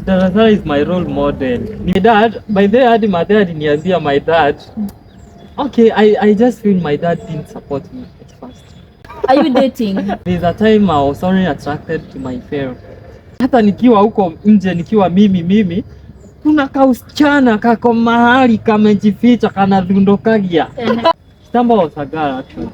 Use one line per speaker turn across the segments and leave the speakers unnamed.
Dada Sara is my role model. My dad, by the way, my dad aliniambia my dad. Okay, I just feel my dad didn't support me at first.
Are you dating?
There's a time I was only attracted to my fellow. Hata nikiwa huko nje nikiwa mimi kuna kausichana kako mahali kamejificha kanadundokagia. Kitambo was a girl actually.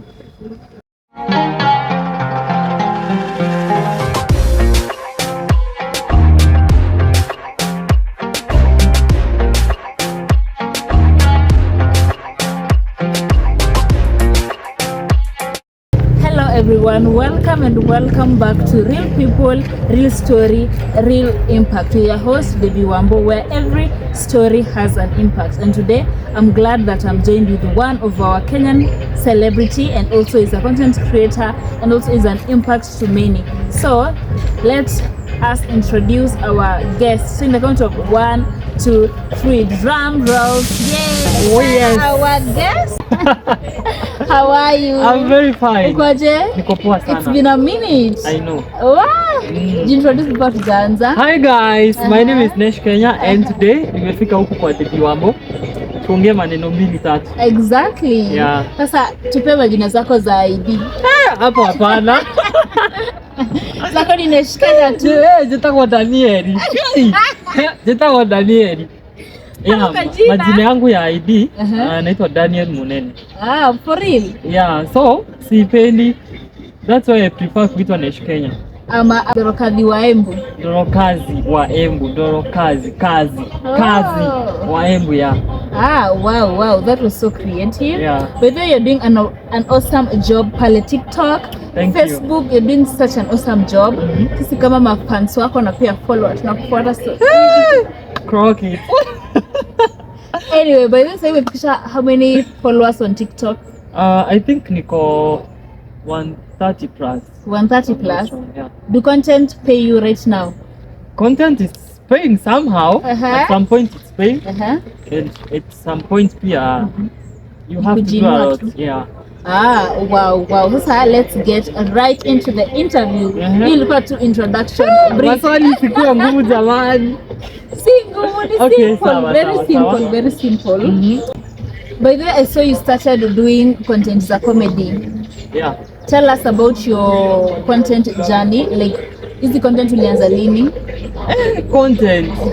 Everyone, welcome back to Real People, Real Story, Real Impact. We are your host, Baby Wambo, where every story has an impact. And today, I'm glad that I'm joined with one of our Kenyan celebrity, and also is a content creator, and also is an impact to many. So, let us introduce our guest. So in the count of 1, 2, 3, drum rolls. Yay!
Oh yes!
Our guest. How are you?
I'm very fine.
Ukoje?
Niko poa sana.
It's been a minute.
I know.
Wow. Introduce before tuanza.
Hi guys, my name is Nesh Kenya and today nimefika huku kwa Baby Wambo. Tuongee maneno mbili tatu.
Exactly.
Yeah.
Sasa tupe majina zako za ID.
Hapo hapana.
Zako ni Nesh Kenya tu.
Jitako Danieli. Jitako Danieli. Yeah, majina yangu ya ID naitwa Daniel Munene.
Ah, for real?
Yeah, so sipendi. That's why I prefer kuitwa Nesh Kenya.
Ama Dorokazi wa Embu.
Dorokazi wa Embu, Dorokazi, kazi wa Embu, yeah.
Ah, wow, that was so creative.
Yeah.
By the way, you're doing an awesome job pale TikTok,
Thank
Facebook, you're doing such an awesome job. Sisi kama mafans wako na pia follower tunakufuata so.
Crockett.
Anyway, by the way, umefikisha how many followers on TikTok?
I think niko 130 plus.
130 plus?
Yeah.
Do content pay you right now?
Content is paying somehow. At some point it's paying. And at some point pia you have to do a lot. Yeah.
Ah, wow. Sasa let's get right into the interview. Hii ilikuwa tu introduction.
Maswali sikuwa ngumu jamani.
Si ngumu, ni
okay,
simple.
Sawa.
Very simple. By the way, I saw you started doing content za comedy.
Yeah.
Tell us about your content journey. Like, hizi content ulianza lini?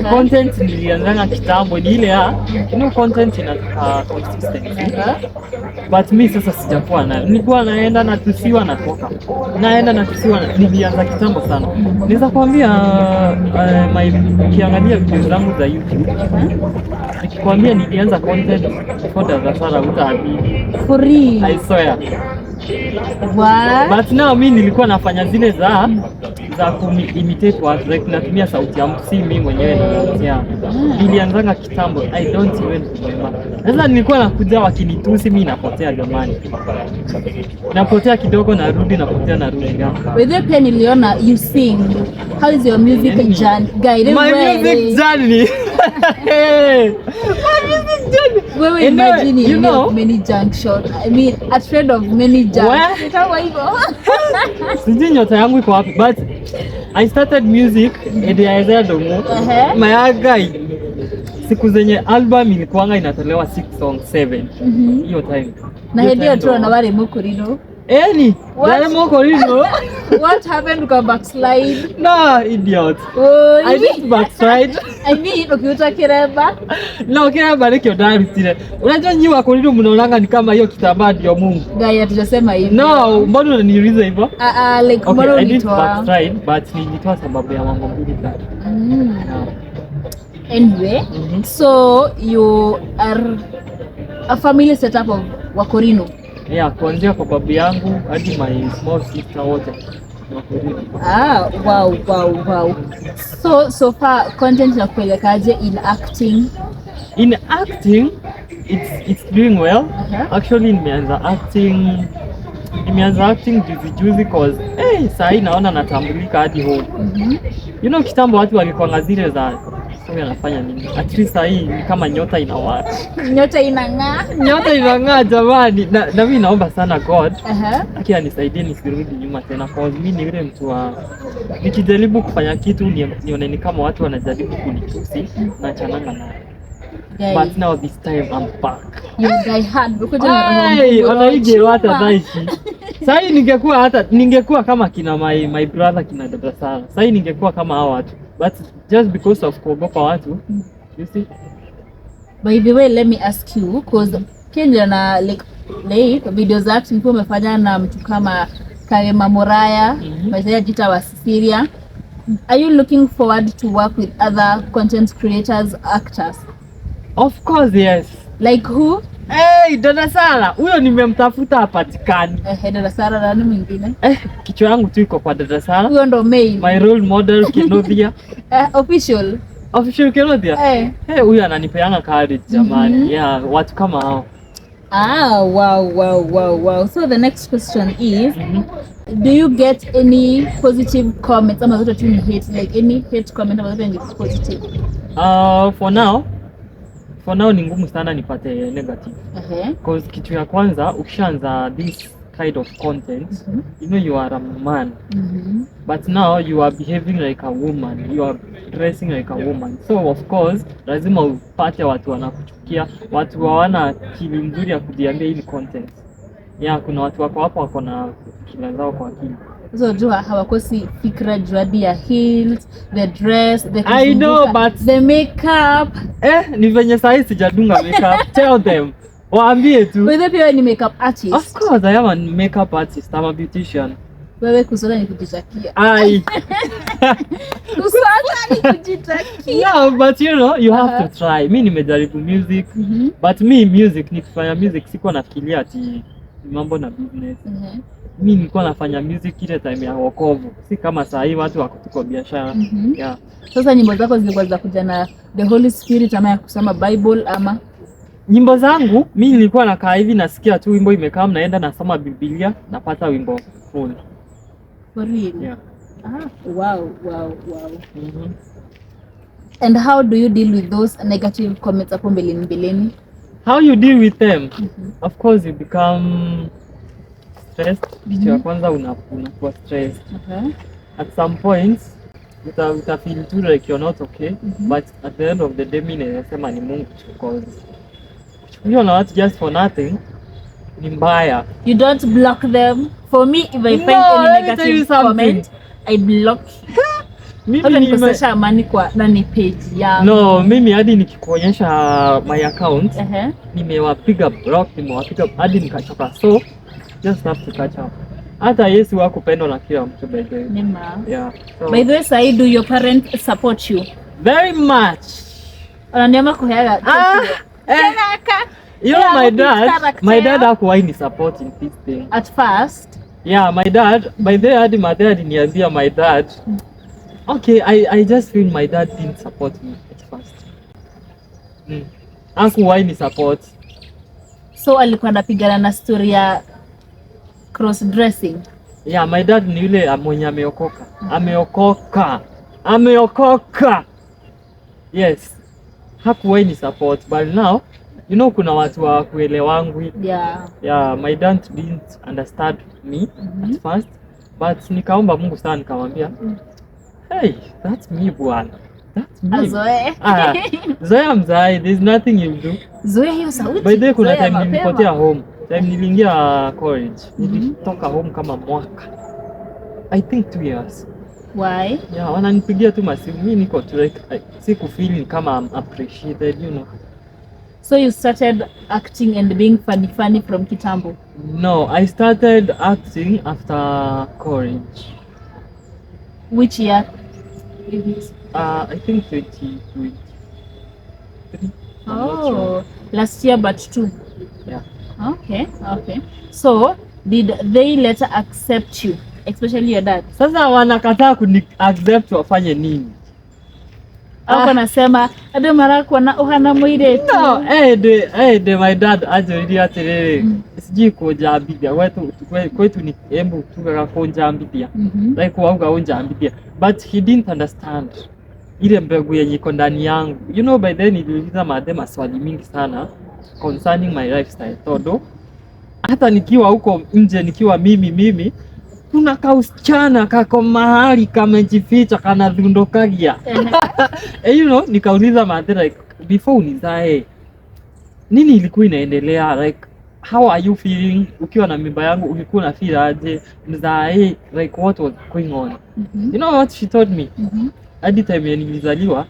Content nilianza kitambo, ni ile ya content inataka consistency. But me sasa sijakuwa na. Nilikuwa naenda natusiwa natoka. Nilianza kitambo sana. Naweza kuambia ukiangalia video zangu za YouTube. Nikikwambia nilianza content before Dada Sara utaamini.
For real?
I swear.
What?
But now mimi nilikuwa nafanya zile za imitate watu, like natumia sauti ya mtu, si mimi mwenyewe nilianzia. Nilianzanga kitambo, I don't even remember. Sasa nilikuwa nakuja wakinitusi, mimi napotea jamani. Napotea kidogo narudi.
With the pen niliona you sing. How is your music journey?
My music journey.
Wewe imagine you know many junk shots. I mean, a trend of many junk. Kama hivyo.
Sijui nyota yangu iko wapi, but I started music and I said my guy. Siku zenye album ilikuanga inatolewa 6 songs 7. Hiyo time.
Na ndio tu na wale mukurino.
Wale mukurino.
What happened to backslide?
No, idiot. I didn't backslide.
I mean, ukiuta kiremba.
No, kiremba ni kiodari stile. Unajua nyi wakurino mnaonanga ni kama hiyo kitambaa ndio Mungu.
Gaya tujasema hivi.
No, mbona unaniuliza hivyo?
Like mbona
I didn't backslide, but nilitoa sababu ya mambo mbili tatu.
Anyway, so you are a family setup of Wakorino.
Yeah, kuanzia kwa babu yangu hadi my small sister wote Wakorino.
Ah, wow. So far content inakupelekaje in acting?
In acting, it's doing well. Actually nimeanza acting juzi cause sahi naona natambulika hadi home. You know kitambo watu walikuwa zile za So huyu anafanya nini? At least hii ni kama nyota inawaka.
Nyota inang'aa.
Nyota inang'aa jamani. Na mimi naomba sana God
Uh-huh.
anisaidie nisirudi nyuma tena, kwa mimi ni yule mtu wa nikijaribu kufanya kitu nione ni kama watu wanajaribu kunitusi na chananga nayo. But now this time I'm back.
You die hard because
wanaige hata daishi. Sasa ningekuwa kama kina my brother kina dada sana. Sasa ningekuwa kama hao watu. But just because of kuogopa watu, you see.
By the way, let me ask you, because Kenya na like videos zako nilikuwa umefanya na mtu kama Karema Moraya, Maisha Jita wa Syria. Are you looking forward to work with other content creators, actors?
Of course, yes.
Like who?
Hey, Dada Sara, huyo nimemtafuta hapatikani.
Dada Sara na nani mwingine?
Kichwa yangu tu iko kwa Dada Sara.
Huyo ndo main.
My role model Kenodia.
Official
Kenodia. Huyo ananipeanga courage jamani. Yeah, watu kama hao.
Wow. So the next question is, do you get any positive comments ama zote tu ni hate, like any hate comment ama zote ni positive?
For now ni ngumu sana nipate negative. Because kitu ya kwanza ukishaanza this kind of content, you know you are a man. But now you are behaving like a woman, you are dressing like a woman. So of course lazima upate watu wanakuchukia, watu hawana akili nzuri ya kujiambia hii ni content. Yeah, kuna watu wako na kila zao kwa akili.
So jua hawakosi fikra juadi ya heels, the dress, the
I know, but
the makeup.
Ni venye sahi sijadunga makeup. Tell them. Waambie tu.
Wewe pia ni makeup artist.
Of course, I am a makeup artist. I'm a beautician.
Wewe kusota ni kujitakia. Kusota ni kujitakia.
Yeah, but you know, you have to try. Mimi nimejaribu music, but music nikifanya music sikuwa nafikiria ati mambo na business. Mimi nilikuwa nafanya music ile time ya wokovu. Si kama saa hii watu wako tuko biashara. Yeah.
Sasa nyimbo zako zilikuwa za kuja na the Holy Spirit ama ya kusoma Bible ama?
Nyimbo zangu mimi nilikuwa nakaa hivi nasikia tu wimbo imekaa naenda nasoma Biblia napata wimbo full.
For real?
Yeah.
Wow. And how do you deal with those negative comments hapo mbeleni?
How you deal with them? Of course you become stressed. Kitu ya kwanza unakuwa stressed. At some points uta feel too like you're not okay, but at the end of the day mimi nasema ni Mungu because you know what, just for nothing ni mbaya.
You don't block them. For me, if I find any negative comment, I block you. Mimi nimekosesha amani kwa nani page yangu.
No, mimi hadi nikikuonyesha my account, nimewapiga block, nimewapiga hadi nikachoka. So just have to catch up. Hata Yesu hakupendwa na kila mtu by the way. Yeah. So,
by the way, Sai, do your parents support you?
Very much.
Wananiama kuhela.
You know my dad hakuwahi ni support in this thing.
At first?
Yeah, my dad, by the way, hadi my dad niambia my dad. Okay, I just feel my dad didn't support me at first. Hakuwahi ni support.
So alikuwa anapigana na story ya cross dressing?
Yeah, my dad ni yule mwenye ameokoka. Yes. Hakuwahi ni support, but now you know kuna watu wa kuelewangu. Yeah, my dad didn't understand me at first, but nikaomba Mungu sana nikamwambia, hey, that's me bwana. That's me. Zoea mzai, there's nothing you do.
Zoea hiyo sauti.
By the way, kuna time nilipotea home. Time niliingia college. Nilitoka home kama mwaka. I think 2 years.
Why?
Yeah, wananipigia tu masimu. Mimi niko tu like siku feel kama I'm appreciated, you know.
So you started acting and being funny from kitambo?
No, I started acting after college.
Which year?
I think 2023.
Oh, last year but 2.
Yeah.
Okay. So, did they later accept you, especially your dad?
Sasa wanakataa kuni accept wafanye nini?
Hapo nasema ade mara kwa na uhana mwire tu.
No, my dad ajori atiriri. Siji kujambithia kwetu ni embu tugaga kunjambithia. Like wauga unjambithia, but he didn't understand. ile mbegu yenye iko ndani yangu. You know, by then niliuliza madhe maswali mingi sana concerning my lifestyle. Todo hata nikiwa huko nje, nikiwa mimi kuna kausichana kako mahali kamejificha kana dhundokagia. You know, nikauliza madhe like before unizae nini ilikuwa inaendelea, like how are you feeling ukiwa na mimba yangu, ulikuwa na feel aje mzae, like what was going on? You know what she told me? Hadi time nilizaliwa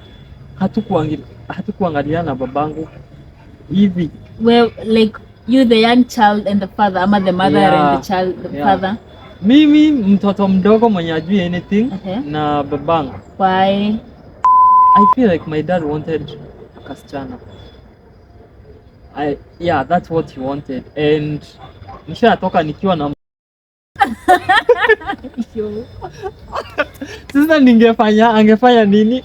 hatukuangalia na babangu hivi.
Well, like you the young child and the father, ama the mother and the child, the father?
Mimi mtoto mdogo mwenye ajui anything na babangu.
Why?
I feel like my dad wanted a kasichana. That's what he wanted, and nishatoka nikiwa na sasa angefanya nini?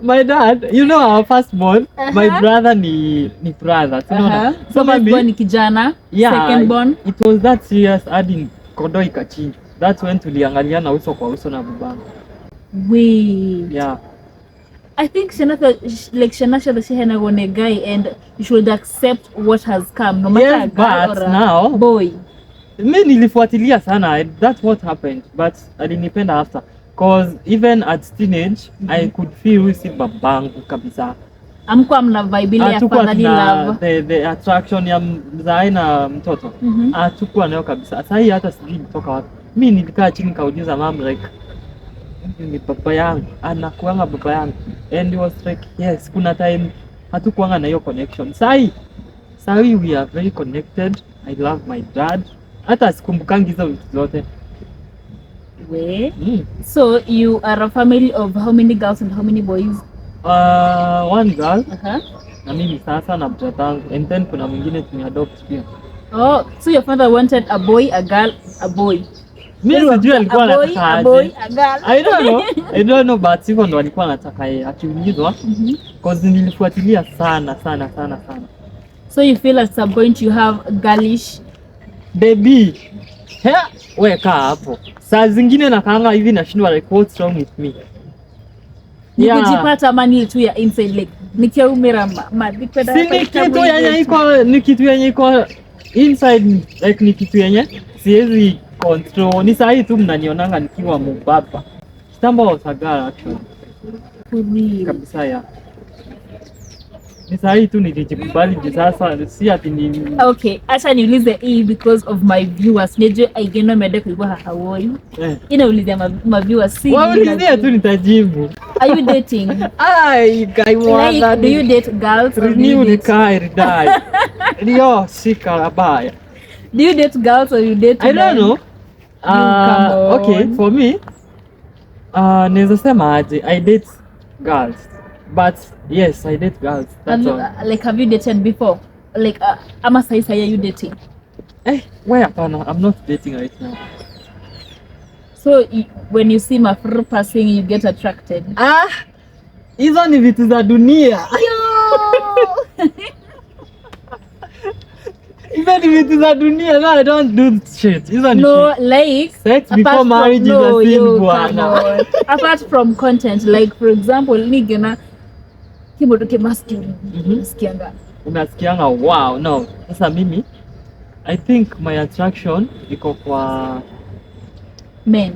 My dad, you know, our firstborn, my brother ni brother,
so my born ni kijana, second born
it was that serious hadi kondo ikachinja. That's when tuliangaliana uso kwa uso na babangu.
I think Shanasha she had a guy and you should accept what has come, no matter a girl or a now, boy.
Mimi nilifuatilia sana, that's what happened, but alinipenda after, cause even at teenage I could feel si babangu kabisa.
Amkuwa mna vibe ile ya fatherly love,
the attraction ya mzae na mtoto hatukuwa nayo kabisa. Sasa hii hata sijui kutoka wapi. Mimi nilikaa chini kauliza mom like ni baba yangu, anakuanga baba yangu, and it was like yes, kuna time hatukuanga na hiyo connection. Sasa we are very connected. I love my dad, hata sikumbukangi hizo vitu zote.
So you are a family of how many girls and how many boys?
One girl na mimi sasa na mtoto wangu, and then kuna mwingine tumeadopt pia.
Oh, so your father wanted a boy, a girl, a boy.
Mimi sijui alikuwa anataka
a boy, a girl.
I don't know, but hivyo ndo alikuwa anataka yeye akiulizwa, cause nilifuatilia sana.
So you feel at some point you have girlish
baby? Weka hapo. Saa zingine nakaanga hivi nashindwa like what's wrong with me?
Nikujipata mani tu ya inside like nikiumira madipenda.
Ni kitu yenye iko inside, like ni kitu yenye siwezi control. Ni sahi tu mnanionanga nikiwa mbaba. Kitambo wasagara actually. Kabisa ni sahi tu nilijikubali sasa, si ati ni
okay. Acha niulize hii because of my viewers. Neje aigeno mede kulikuwa hawoi. Inauliza my viewers si.
Waulizie tu nitajibu.
Are you dating?
Guy
like, do you date girls or
do you date? Rio shika abaya. Do
you date girls or you date
men? I don't know. Okay, for me naweza sema aje, I date girls. But yes, I date girls. That's all.
Like, have you dated before? Like, ama sai are you dating?
Where hapana, I'm not dating right now.
So when you see my friend passing, you get attracted?
Hizo ni vitu za dunia. Hizo ni vitu za dunia. No, I don't do shit. Hizo ni
no, like
sex before marriage is a sin bwana.
Apart from content, like for example, nigena kibodoke masculine.
Unasikianga wow. No, sasa mimi I think my attraction iko kwa
men,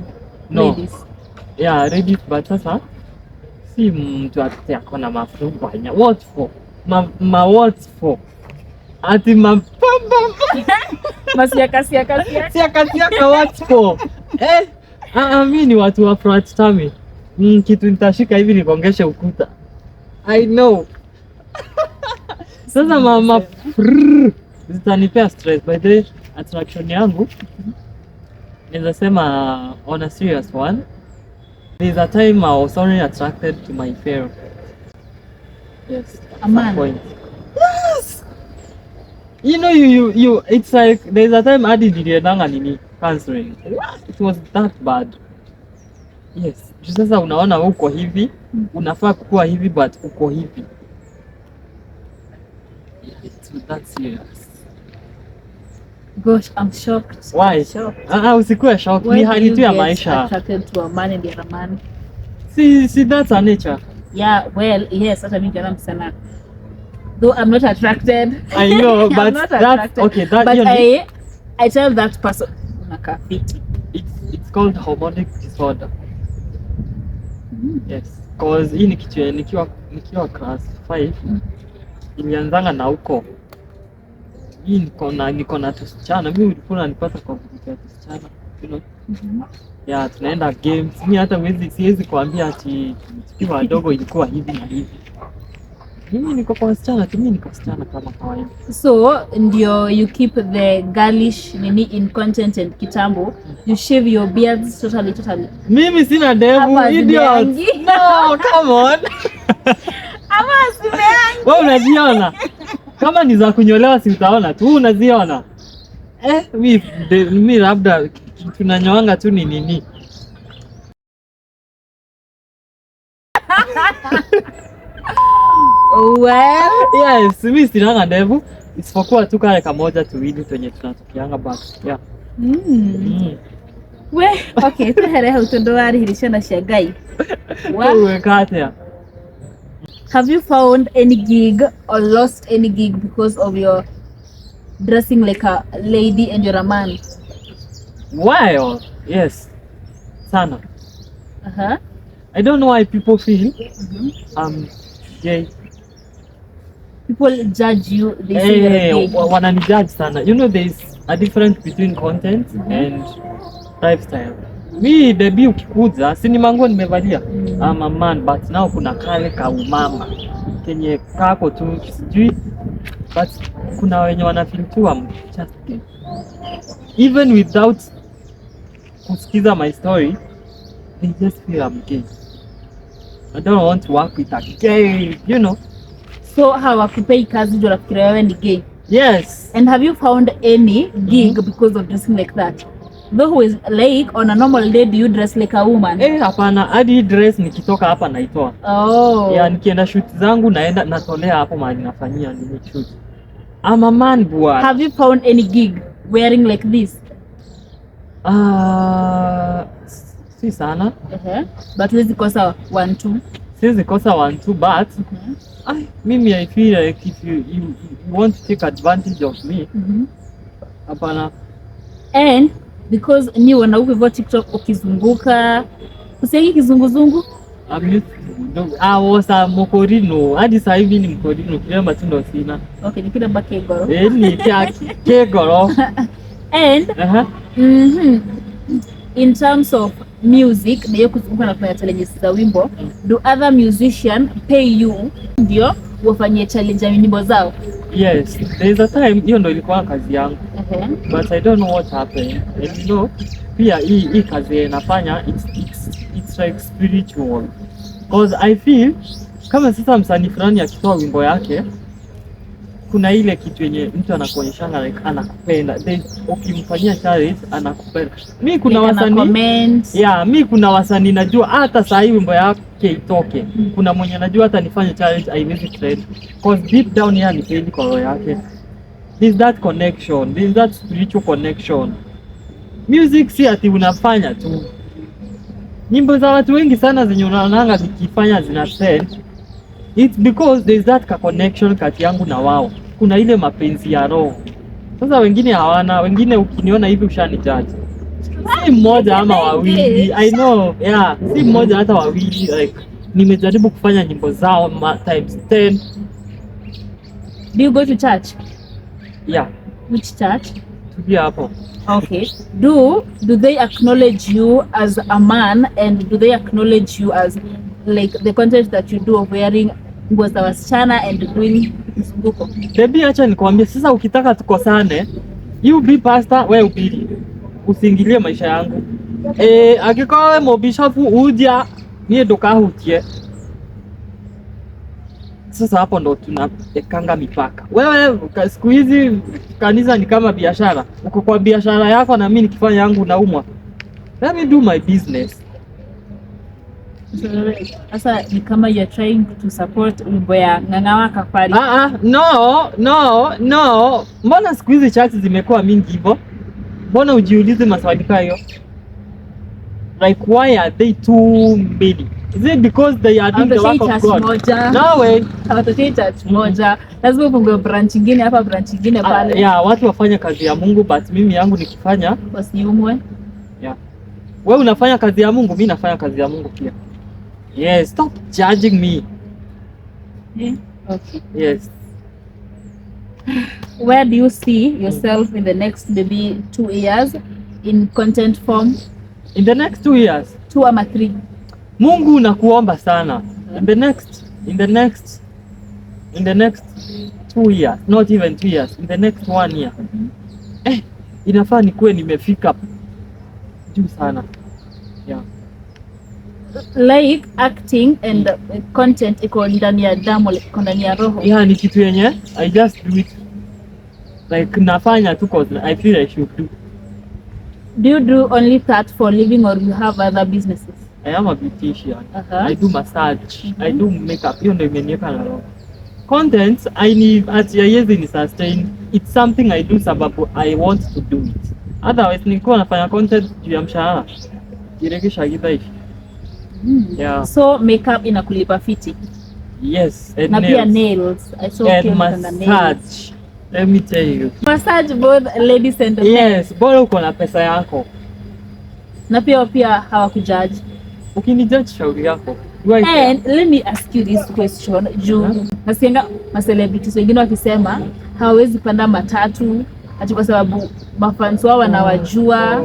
ladies.
Yeah, ladies, but sasa si mtu atako na mafrumbanya. What for? What for? Ati mapamba. Siaka what for? Mimi ni watu wa frat tummy. Kitu nitashika hivi nikongeshe ukuta. I know. Sasa mama zitanipea stress. By the way, attraction yangu naweza sema on a serious one, there's a time I was only attracted to my pharaoh. Yes,
a man.
Point. Yes. You know, you it's like there's a time Adi niliendanga nini counseling. It was that bad. Yes. Sasa unaona uko hivi, unafaa kuwa hivi but uko hivi. It's that serious.
Gosh, I'm shocked.
Why? Usikuwe shocked. Ni hali tu ya maisha.
Attracted to a man and you're a man.
See, that's a nature.
Yeah, well, yes, hata mimi jana msana. Though I'm not attracted.
I know,
I'm
but
not
that's
attracted.
okay. That
But
you know,
I tell that person unakaa fiti.
it's called hormonic disorder. Yes, cause hii ni kitu nikiwa class 5 ilianzanga na huko. Hii niko na tusichana. Mimi ulikuwa unanipata kwa kupitia tusichana, you know. Yeah, tunaenda games. Mimi hata siwezi kuambia ati tukiwa wadogo ilikuwa hivi na hivi. Mimi niko kwa wasichana tu, mimi niko wasichana kama kawaida.
So ndio you keep the girlish nini in content and kitambo, you shave your beards totally.
Mimi sina ndevu, idiot. No, come on.
Ama simeangi.
Wewe unaziona? Kama ni za kunyolewa si utaona tu, unaziona. Mimi labda tunanyoanga tu ni nini.
Well,
yes, mimi sina ndevu. Isipokuwa tu kale kamoja tuwili kwenye tunatokianga back. Yeah.
We, okay, tuhere utondo wari hirishana shagai.
Wewe kata.
Have you found any gig or lost any gig because of your dressing like a lady and you're a man?
Why? Yes. Sana. I don't know why people feel gay.
People judge you, they say you're gay.
Wananijudge sana. You know there's a difference between content and lifestyle. Mi baby ukikuza, si ni manguo nimevalia. I'm a man but now kuna kale ka umama kenye kako tu sijui, but kuna wenye wanafeel tu I'm just gay. Even without kusikiza my story, they just feel I'm gay. I don't want to work with a gay, you know.
So hawakupei kazi ndio nafikiria wewe ni gay?
Yes.
And have you found any gig because of dressing like that? Though who is like on a normal day, do you dress like a woman?
Hapana, hadi dress nikitoka hapa naitoa.
Oh.
Yeah, nikienda shoot zangu naenda natolea hapo mahali nafanyia nini shoot. I'm a man boy.
Have you found any gig wearing like this?
Si sana.
But huwezi kosa 1-2.
Siwezi kosa 1-2 but mimi I feel like if you want to take advantage of me. Hapana.
And because ni wanaume kwa TikTok ukizunguka usiagi kizunguzungu.
Was a mokorino. Hadi sasa hivi ni mokorino. Kiremba tu ndo sina.
Okay, ni kile bake goro.
Ni kegoro.
And in terms of music, na hiyo kuzunguka na kufanya challenges za wimbo, do other musicians pay you ndio wafanyie challenge ya nyimbo zao?
Yes, there is a time hiyo ndo ilikuwa kazi yangu. But I don't know what happened. And you know, pia hii kazi nafanya it's like spiritual. Because I feel kama sasa msanii fulani akitoa wimbo yake kuna ile kitu yenye mtu anakuonyeshanga like anakupenda. Ukimfanyia challenge anakupenda. Mimi kuna wasanii mimi kuna wasanii najua hata saa hii wimbo yake itoke. Kuna mwenye najua hata nifanye challenge haiwezi trend. Because deep down yeye anipendi kwa roho yake. There's that connection, there's that spiritual connection. Music si ati unafanya tu. Nyimbo za watu wengi sana zenye unaonanga zikifanya zina trend. It's because there's that connection kati yangu na wao. Kuna ile mapenzi ya roho. Sasa wengine hawana, wengine ukiniona hivi ushanijudge. Si mmoja ama wawili. I know, yeah, si mmoja hata wawili like nimejaribu kufanya nyimbo zao times 10.
Do you go to church?
Yeah.
Which church?
Tulia hapo.
Okay. Do they acknowledge you as a man and do they acknowledge you as like the content that you do of wearing nguo za wasichana and doing mzunguko?
Baby, acha nikwambie sasa, ukitaka tukosane, you be pastor, wewe ubiri. Usiingilie maisha yangu. Akikoa mobishafu uja nie dokahutie. Sasa hapo ndo tunawekanga mipaka. Wewe siku hizi kanisa ni kama biashara. Uko kwa biashara yako na mimi nikifanya yangu naumwa. Let me do my business.
Sasa ni kama you're trying to support wimbo ya Ng'ang'a Kafari.
No. Mbona siku hizi church zimekuwa mingi hivyo? Mbona ujiulize maswali hayo? Like why are they too many? Is it because they are doing the work of God? No way.
Hawatokei church moja. Lazima ufungue branch nyingine hapa, branch nyingine pale.
Yeah, watu wafanya kazi ya Mungu, but mimi yangu nikifanya
wasiumwe.
Yeah. Wewe unafanya kazi ya Mungu, mimi nafanya kazi ya Mungu pia. Yes, stop judging me.
Yeah. Okay.
Yes.
Where do you see yourself in the next maybe 2 years in content form?
In the next 2 years?
2 ama 3.
Mungu nakuomba sana. In the next 2 years, not even 2 years, in the next 1 year. Inafaa nikuwe nimefika juu sana. Yeah.
Like acting and content iko ndani ya damu, iko ndani ya roho.
Yeah, ni kitu yenye I just do it. Like nafanya tu cause I feel I should do.
Do you do only that for living or you have other businesses?
I am a beautician. I do massage. I do makeup. Hiyo ndio imeniweka na roho. Content I need haiwezi ni sustain. It's something I do sababu I want to do it. Otherwise nilikuwa nafanya content juu ya mshahara. Irekisha gidaishi. Yeah.
So makeup inakulipa fiti?
Yes, and
na
nails.
Pia nails. I saw
and massage. Let me tell you.
Massage both ladies and men.
Yes, bora uko na pesa yako.
Na pia hawakujaji.
Ukinijudge shauri yako.
And let me ask you this question. Nasikia ma-celebrities wengine wakisema hawezi panda matatu ati kwa sababu mafans wao wanawajua.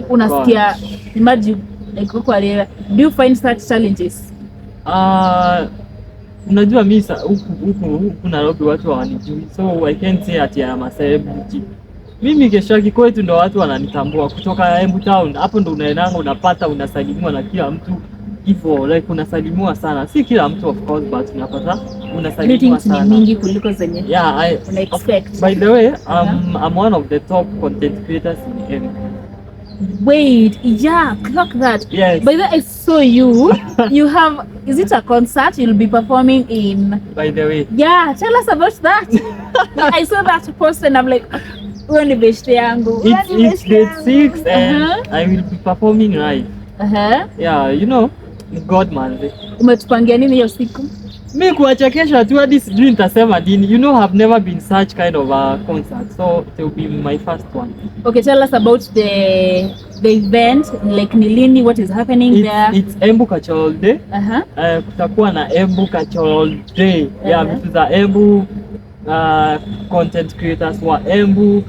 Unasikia imagine like kwa leo. Do you find such challenges?
Unajua mimi huku Nairobi watu hawanijui. So I can't say ati I'm a celebrity. Mimi Geshagi kwetu ndo watu wananitambua kutoka Embu Town. Hapo ndo unaenanga unapata unasalimiwa na kila mtu. Hivyo like unasalimiwa sana. Si kila mtu of course but unapata unasalimiwa sana.
Ni mingi kuliko zenye.
Yeah, I
expect.
By the way, I'm one of the top content creators in Embu.
Wait, yeah, clock that.
Yes.
By the way, I saw you. You have, is it a concert you'll be performing in?
By the way.
Yeah, tell us about that. I saw that post and I'm like, when the best yangu.
It's date 6 and I will be performing live. Yeah, you know, God man.
Umetupangia nini hiyo siku?
Mimi kuachekesha tu hadi sijui nitasema nini. You know, I've never been such kind of a concert, so it will be my first one.
Okay, tell us about the event, like ni lini, what is happening there?
It's Embu Cultural Day. Kutakuwa na Embu Cultural Day. Yeah, vitu za Embu, content creators wa Embu,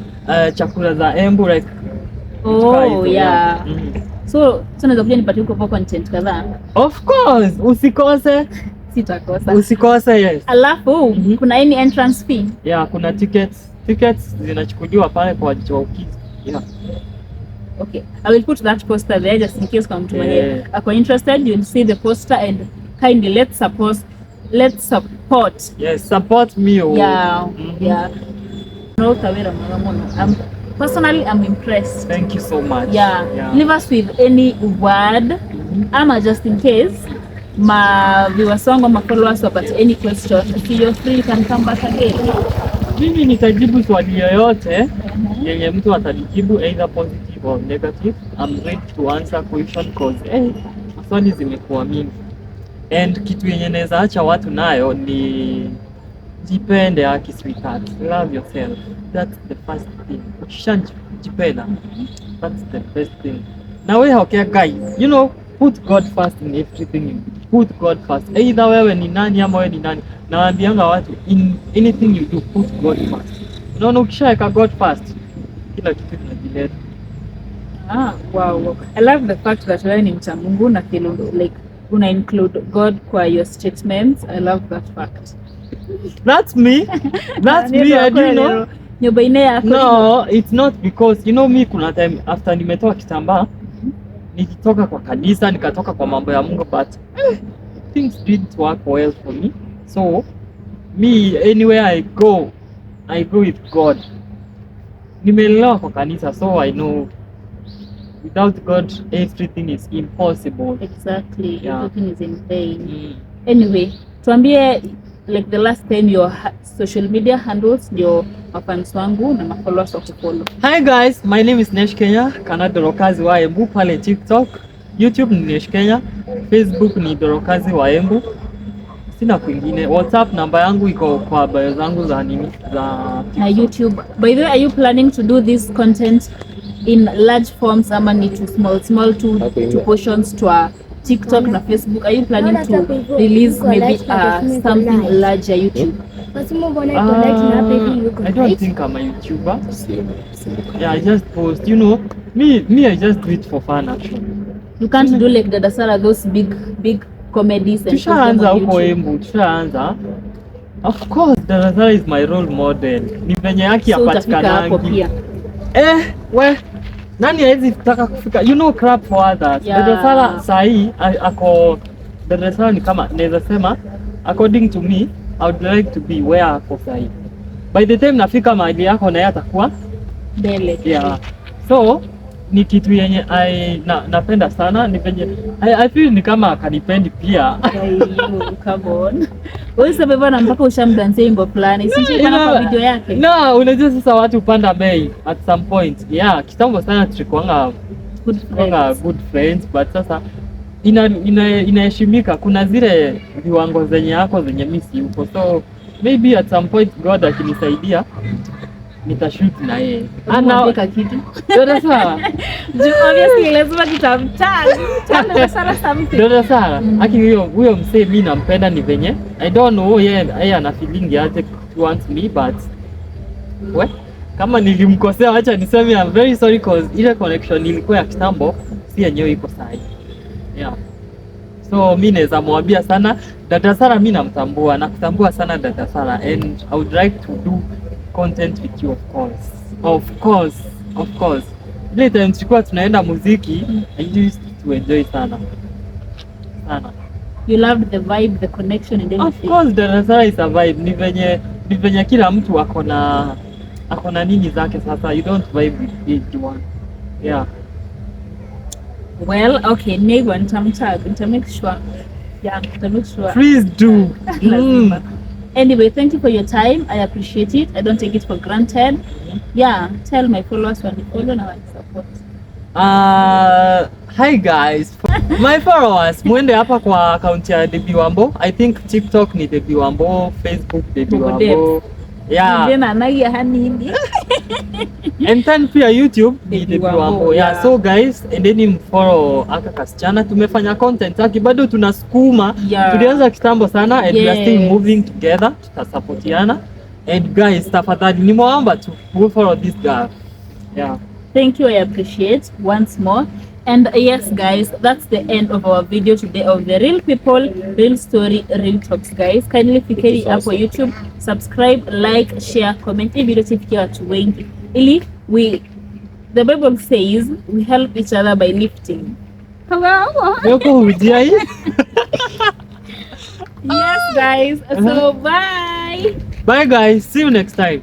chakula za Embu like.
Oh, yeah. So tunaweza kuja nipatie huko content kadhaa.
Of course, usikose.
Sitakosa.
Usikose, yes.
Alafu kuna any entrance fee?
Yeah, kuna tickets. Tickets zinachukuliwa pale kwa Joki. Yeah.
Okay. I will put that poster there just in case mtu mwenye ako interested, you'll see the poster and kindly let's support.
Yes, support me.
Yeah. Yeah. No, Kawira Magamono. Personally, I'm impressed.
Thank you so much.
Yeah. Leave us with any word. Just in case my viewers wangu, my followers wapate any question, feel free, you can come back again.
Mimi nitajibu swali yoyote yenye mtu atanijibu, either positive or negative. I'm ready to answer question cause swali zimekuwa mingi. And kitu yenye naweza acha watu nayo ni jipende haki sweetheart. Love yourself. That's the first thing. Ukishajipenda, that's the best thing. Na wewe okay guys, you know, put God first in everything you do. Put God first. Either wewe ni nani ama wewe ni nani. Nawaambianga watu in anything you do, put God first. Unaona ukishaweka God first, kila kitu kinajileta.
Wow. I love the fact that wewe ni mcha Mungu na feel like una include God kwa your statements. I love that fact.
That's me. That's me. I do know. No, it's not because you know me kuna time after nimetoka kitambaa nikitoka kwa kanisa nikatoka kwa mambo ya Mungu but things didn't work well for me. So me anywhere I go with God. Nimelelewa kwa kanisa so I know without God everything is impossible.
Exactly.
Yeah.
Everything is in vain. Anyway, tuambie like the last time your social media handles ndio mafans wangu na mafollowers wa kufollow.
Hi guys, my name is Nesh Kenya, kana Dorokazi wa Embu pale TikTok, YouTube ni Nesh Kenya, Facebook ni Dorokazi wa Embu. Sina kwingine. WhatsApp namba yangu iko kwa bio zangu za nini za
Na YouTube. By the way, are you planning to do this content in large forms ama ni to small to portions to TikTok na Facebook? Are you planning to release maybe something larger YouTube?
I don't think I'm a YouTuber. Yeah, I just post. You know, me I just do it for fun actually.
You can't do like Dada Sarah, those big comedies and
tushaanza huko Embu, tushaanza. Of course, Dada Sarah is my role model. Ni venye yake apatikanangi. We nani hawezi kutaka kufika? You know, clap for others.
Yeah.
Dada Sarah sahi ako Dada Sarah ni kama naweza sema according to me I would like to be where ako sahi. By the time nafika mahali yako na yeye atakuwa
mbele.
Yeah. So ni kitu yenye napenda sana, ni venye I feel ni kama akanipendi pia.
Come on. Wewe sababu na mpaka ushamdansia wimbo fulani. Sisi kwa video yake.
No, unajua sasa watu upanda bei at some point. Yeah, kitambo sana tulikuwa good friends, but sasa inaheshimika. Kuna zile viwango zenye yako zenye mimi si uko. So maybe at some point God akinisaidia nitashoot na yeye.
Anaweka kitu.
Dada Sarah.
Obviously lazima tutamtag. Dada Sarah something.
Dada Sarah. Aki huyo msee mimi nampenda ni venye. I don't know yeye ana feeling yake towards me, but kama nilimkosea acha niseme I'm very sorry cause ile connection ilikuwa ya kitambo si yenyewe iko sahi. Yeah. So mimi naweza mwambia sana Dada Sarah, mimi namtambua na kutambua sana Dada Sarah, and I would like to do content with you of course. Ile time tulikuwa tunaenda muziki, I used to enjoy sana.
You loved the vibe, the connection and everything.
Of course, Dada Sarah is a vibe. Ni venye kila mtu akona nini zake sasa. You don't vibe with everyone. Yeah.
Well, okay, maybe nitamake sure. Yeah, nitamake sure.
Please do.
Anyway, thank you for your time. I appreciate it. I don't take it for granted. Yeah, tell my followers when you follow and when you support.
Hi guys. My followers, mwende hapa kwa account ya Debbie Wambo. I think TikTok ni Debbie Wambo, Facebook Debbie Wambo. Yeah. And then pia YouTube ni Debbie Wambo. Yeah, so guys, endeni mfollow aka kasichana. Tumefanya content haki bado tunasukuma.
Yeah.
Tulianza kitambo sana and we are still moving together. Tutasupportiana. And guys, tafadhali nimeomba to go follow this girl. Yeah.
Thank you, I appreciate once more. And yes guys, that's the end of our video today of the Real People, Real Story, Real Talks guys. Kindly fikiri hapo YouTube, subscribe, like, share, comment. Hii video tifikia watu wengi. Ili the Bible says we help each other by lifting.
Yoko hujai?
Yes guys, so bye.
Bye guys, see you next time.